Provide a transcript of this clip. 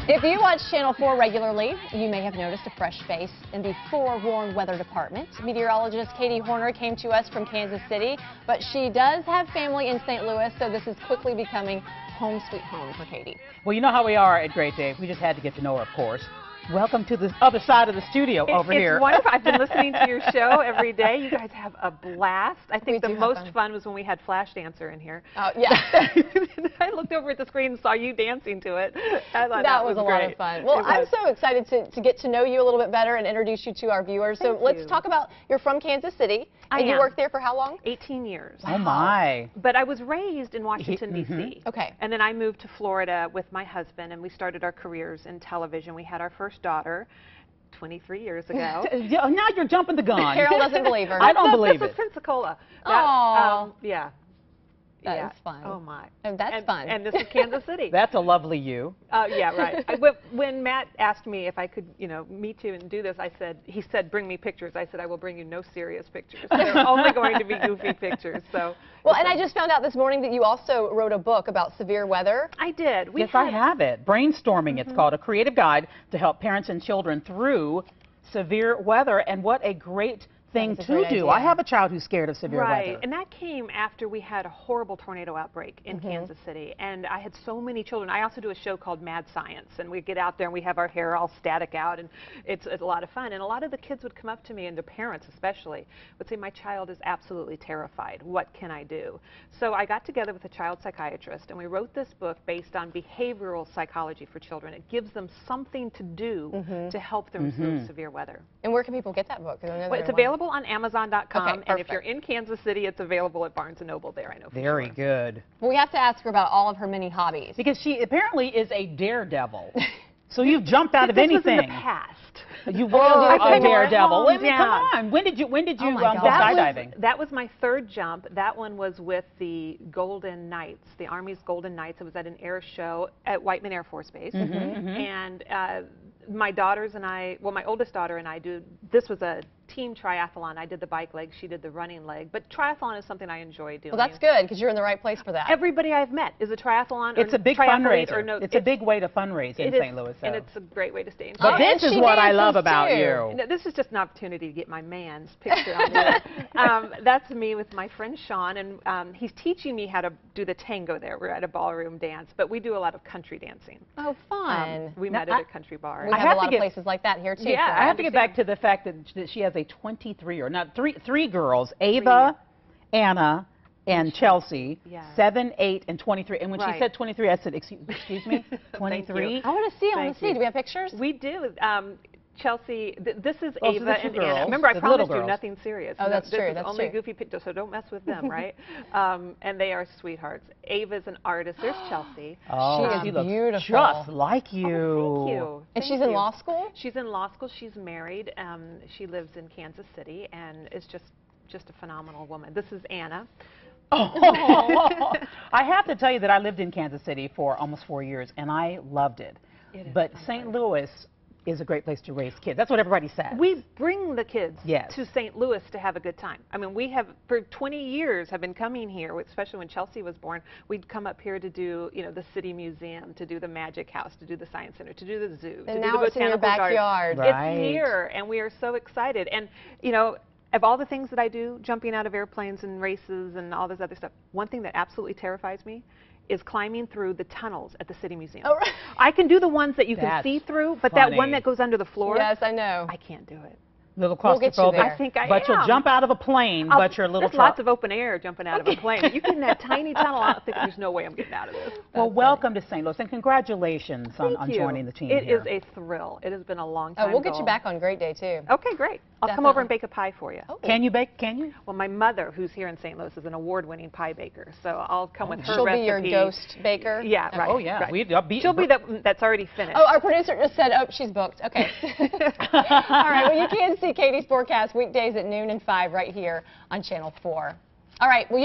If you watch Channel 4 regularly, you may have noticed a fresh face in the forewarned weather department. Meteorologist Katie Horner came to us from Kansas City, but she does have family in St. Louis, so this is quickly becoming home sweet home for Katie. Well, you know how we are at Great Day. We just had to get to know her, of course. Welcome to the other side of the studio over here. It's wonderful. I've been listening to your show every day. You guys have a blast. I think the most fun was when we had Flash Dancer in here. Oh, yeah. I looked over at the screen and saw you dancing to it. I thought that was a lot of fun. Well, I'm so excited to get to know you a little bit better and introduce you to our viewers. So let's talk about, you're from Kansas City. And you worked there for how long? 18 years. Oh, my. But I was raised in Washington, D.C. Okay. And then I moved to Florida with my husband, and we started our careers in television. We had our first daughter 23 years ago. Now you're jumping the gun. Carol doesn't believe her. I don't believe it. This was Pensacola. Yeah. That's fun. Oh, my. That's fun. And this is Kansas City. That's a lovely you. Yeah, right. When Matt asked me if I could, meet you and do this, he said, bring me pictures. I said, I will bring you no serious pictures. They're only going to be goofy pictures. So. Well, and I just found out this morning that you also wrote a book about severe weather. I did. Yes, I have it. Brainstorming, it's called, a creative guide to help parents and children through severe weather. And what a great thing to do. Idea. I have a child who's scared of severe weather. Right, and that came after we had a horrible tornado outbreak in Kansas City, and I had so many children. I also do a show called Mad Science, and we get out there and we have our hair all static out, and it's a lot of fun. And a lot of the kids would come up to me, and their parents especially, would say, my child is absolutely terrified. What can I do? So I got together with a child psychiatrist, and we wrote this book based on behavioral psychology for children. It gives them something to do to help them through severe weather. And where can people get that book? Well, it's available on Amazon.com, okay, and if you're in Kansas City, it's available at Barnes & Noble there, I know for Very sure. good. Well, we have to ask her about all of her many hobbies. Because she apparently is a daredevil. So you've jumped out of this anything. was in the past. You were a daredevil. Come on. When did you go God. skydiving? That was my third jump. That one was with the Golden Knights, the Army's Golden Knights. It was at an air show at Whiteman Air Force Base. And my daughters and I, well, my oldest daughter and I this was a team triathlon. I did the bike leg, she did the running leg. But triathlon is something I enjoy doing. Well, that's good, because you're in the right place for that. Everybody I've met is a triathlon. It's a big fundraiser. It's a big way to fundraise in St. Louis. And it's a great way to stay in touch. But this is what I love about you. This is just an opportunity to get my man's picture on there. That's me with my friend Sean, and he's teaching me how to do the tango there. We're at a ballroom dance, but we do a lot of country dancing. Oh, fun. We met at a country bar. We have a lot of places like that here, too. Yeah, I have to get back to the fact that she has a three girls, Ava, Anna, and Chelsea, 7, 8, and 23. And when she said 23, I said, excuse me, 23? I want to see. Do we have pictures? We do. Chelsea, this is Oh, Ava and Anna. Remember, I promised you nothing serious. Oh, that's true. This is only goofy pictures, so don't mess with them, right? And they are sweethearts. Ava's an artist. There's Chelsea. Oh, she is beautiful. Just like you. Oh, thank you. And she's in law school? She's in law school. She's married. She lives in Kansas City and is just a phenomenal woman. This is Anna. Oh. I have to tell you that I lived in Kansas City for almost 4 years, and I loved it. But St. Louis is a great place to raise kids. That's what everybody says. We bring the kids to St. Louis to have a good time. I mean, we have, for 20 years, have been coming here, especially when Chelsea was born. We'd come up here to do, the City Museum, to do the Magic House, to do the Science Center, to do the zoo, and to do the botanical garden. It's in your backyard. Right. It's here, and we are so excited. And, of all the things that I do, jumping out of airplanes and races and all this other stuff, one thing that absolutely terrifies me is climbing through the tunnels at the City Museum. Oh, right. I can do the ones that you can see through, but that one that goes under the floor, yes, I know. I can't do it. Little claustrophobic. We'll get you there. I think I but am. You'll jump out of a plane, but you're a little There's lots of open air jumping out of a plane. You get in that tiny tunnel, I think there's no way I'm getting out of this. Well, welcome to St. Louis, and congratulations on joining the team here. It is a thrill. It has been a long time. We'll get you back on Great Day, too. Okay, great. I'll come over and bake a pie for you. Oh. Can you bake? Can you? Well, my mother, who's here in St. Louis, is an award-winning pie baker, so I'll come with her She'll recipe. Be your ghost baker? Yeah, right. Oh, yeah. Right. She'll be that's already finished. Oh, our producer just said, oh, she's booked. Okay. All right, well, you can see Katie's forecast weekdays at noon and 5 right here on Channel 4. All right, well, you